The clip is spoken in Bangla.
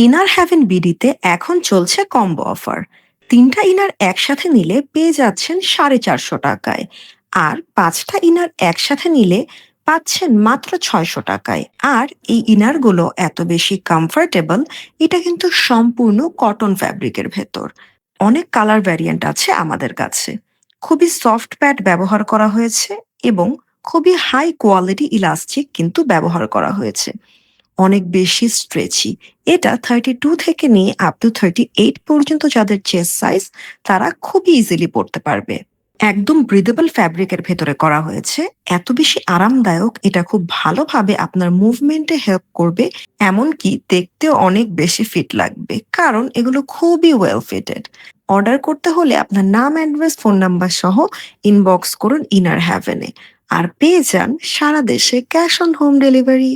ইনার হ্যাভেন বিডিতে এখন চলছে কম্বো অফার। ৩টা ইনার একসাথে নিলে পেয়ে যাচ্ছেন 450 টাকায়। আর 5টা ইনার একসাথে নিলে পাচ্ছেন মাত্র 600 টাকায়। আর এই ইনারগুলো এত বেশি কমফোর্টেবল, এটা কিন্তু সম্পূর্ণ কটন ফ্যাব্রিকের ভেতর। অনেক কালার ভ্যারিয়েন্ট আছে আমাদের কাছে। খুবই সফট প্যাড ব্যবহার করা হয়েছে এবং খুবই হাই কোয়ালিটি ইলাস্টিক কিন্তু ব্যবহার করা হয়েছে। অনেক বেশি স্ট্রেচি। এটা 32 থেকে নিয়ে আপ টু 38 পর্যন্ত যাদের চেস্ট সাইজ, তারা খুবই ইজিলি পড়তে পারবে। একদম ব্রিদেবল ফ্যাব্রিকের ভেতরে করা হয়েছে। এত বেশি আরামদায়ক, এটা খুব ভালোভাবে আপনার মুভমেন্টে হেল্প করবে। এমনকি দেখতেও অনেক বেশি ফিট লাগবে, কারণ এগুলো খুবই ওয়েল ফিটেড। অর্ডার করতে হলে আপনার নাম, অ্যাড্রেস, ফোন নাম্বার সহ ইনবক্স করুন ইনার হ্যাভেনে। আর পেয়ে যান সারা দেশে ক্যাশ অন হোম ডেলিভারি।